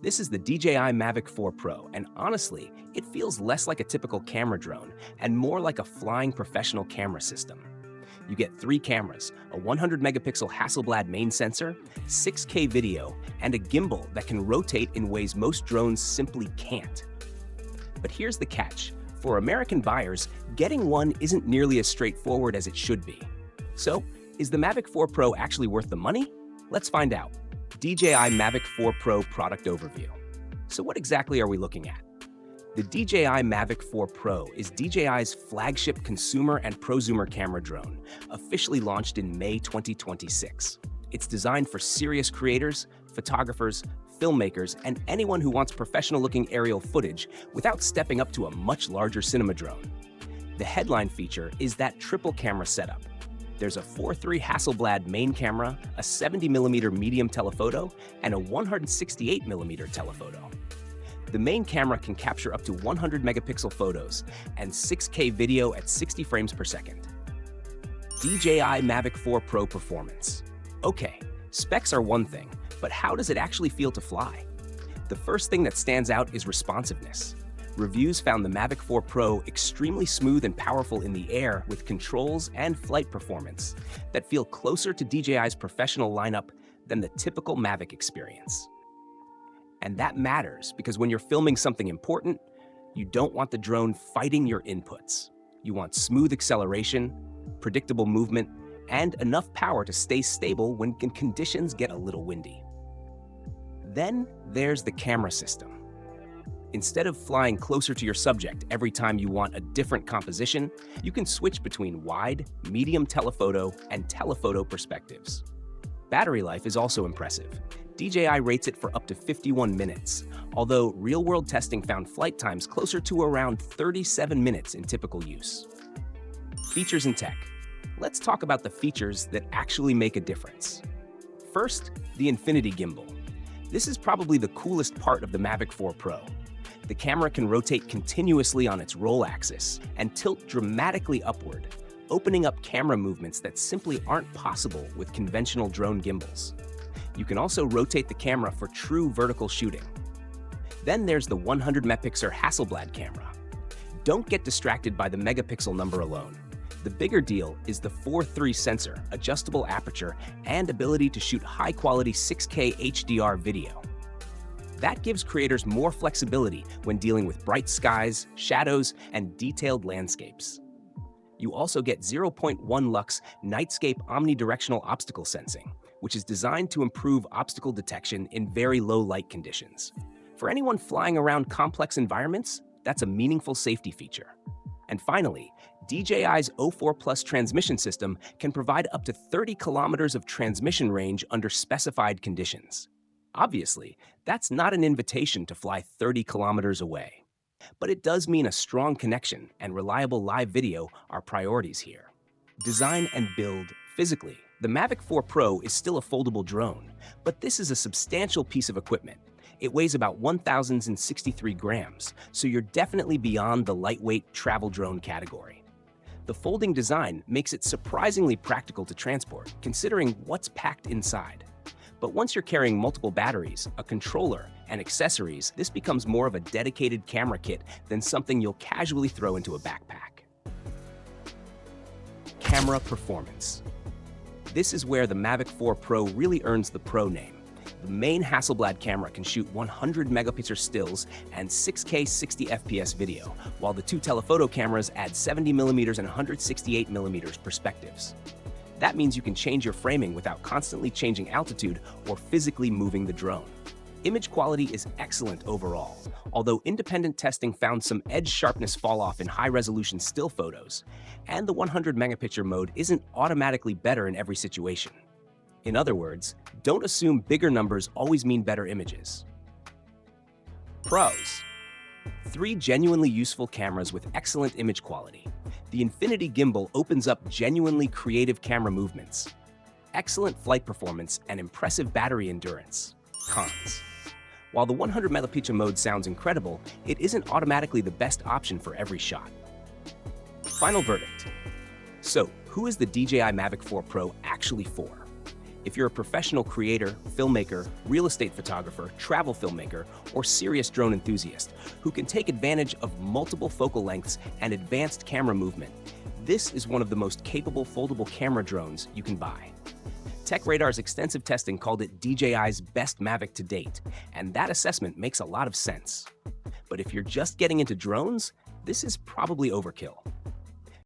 This is the DJI Mavic 4 Pro, and honestly, it feels less like a typical camera drone and more like a flying professional camera system. You get 3 cameras, a 100 megapixel Hasselblad main sensor, 6K video, and a gimbal that can rotate in ways most drones simply can't. But here's the catch. For American buyers, getting one isn't nearly as straightforward as it should be. So, is the Mavic 4 Pro actually worth the money? Let's find out. DJI Mavic 4 Pro product overview. So what exactly are we looking at? The DJI Mavic 4 Pro is DJI's flagship consumer and prosumer camera drone, officially launched in May 2026. It's designed for serious creators, photographers, filmmakers, and anyone who wants professional-looking aerial footage without stepping up to a much larger cinema drone. The headline feature is that triple camera setup. There's a 4.3 Hasselblad main camera, a 70mm medium telephoto, and a 168mm telephoto. The main camera can capture up to 100 megapixel photos and 6K video at 60 frames per second. DJI Mavic 4 Pro performance. Okay, specs are one thing, but how does it actually feel to fly? The first thing that stands out is responsiveness. Reviews found the Mavic 4 Pro extremely smooth and powerful in the air with controls and flight performance that feel closer to DJI's professional lineup than the typical Mavic experience. And that matters because when you're filming something important, you don't want the drone fighting your inputs. You want smooth acceleration, predictable movement, and enough power to stay stable when conditions get a little windy. Then there's the camera system. Instead of flying closer to your subject every time you want a different composition, you can switch between wide, medium telephoto, and telephoto perspectives. Battery life is also impressive. DJI rates it for up to 51 minutes, although real-world testing found flight times closer to around 37 minutes in typical use. Features and tech. Let's talk about the features that actually make a difference. First, the Infinity Gimbal. This is probably the coolest part of the Mavic 4 Pro. The camera can rotate continuously on its roll axis and tilt dramatically upward, opening up camera movements that simply aren't possible with conventional drone gimbals. You can also rotate the camera for true vertical shooting. Then there's the 100 megapixel Hasselblad camera. Don't get distracted by the megapixel number alone. The bigger deal is the 4.3 sensor, adjustable aperture, and ability to shoot high-quality 6K HDR video. That gives creators more flexibility when dealing with bright skies, shadows, and detailed landscapes. You also get 0.1 lux nightscape omnidirectional obstacle sensing, which is designed to improve obstacle detection in very low light conditions. For anyone flying around complex environments, that's a meaningful safety feature. And finally, DJI's O4 Plus transmission system can provide up to 30 kilometers of transmission range under specified conditions. Obviously, that's not an invitation to fly 30 kilometers away. But it does mean a strong connection and reliable live video are priorities here. Design and build. Physically, the Mavic 4 Pro is still a foldable drone, but this is a substantial piece of equipment. It weighs about 1,063 grams, so you're definitely beyond the lightweight travel drone category. The folding design makes it surprisingly practical to transport, considering what's packed inside. But once you're carrying multiple batteries, a controller, and accessories, this becomes more of a dedicated camera kit than something you'll casually throw into a backpack. Camera performance. This is where the Mavic 4 Pro really earns the Pro name. The main Hasselblad camera can shoot 100 megapixel stills and 6K 60 FPS video, while the 2 telephoto cameras add 70mm and 168mm perspectives. That means you can change your framing without constantly changing altitude or physically moving the drone. Image quality is excellent overall, although independent testing found some edge sharpness fall off in high-resolution still photos, and the 100 megapixel mode isn't automatically better in every situation. In other words, don't assume bigger numbers always mean better images. Pros. 3 genuinely useful cameras with excellent image quality. The Infinity Gimbal opens up genuinely creative camera movements. Excellent flight performance and impressive battery endurance. Cons. While the 100 megapixel mode sounds incredible, it isn't automatically the best option for every shot. Final verdict. So, who is the DJI Mavic 4 Pro actually for? If you're a professional creator, filmmaker, real estate photographer, travel filmmaker, or serious drone enthusiast who can take advantage of multiple focal lengths and advanced camera movement, this is one of the most capable foldable camera drones you can buy. TechRadar's extensive testing called it DJI's best Mavic to date, and that assessment makes a lot of sense. But if you're just getting into drones, this is probably overkill.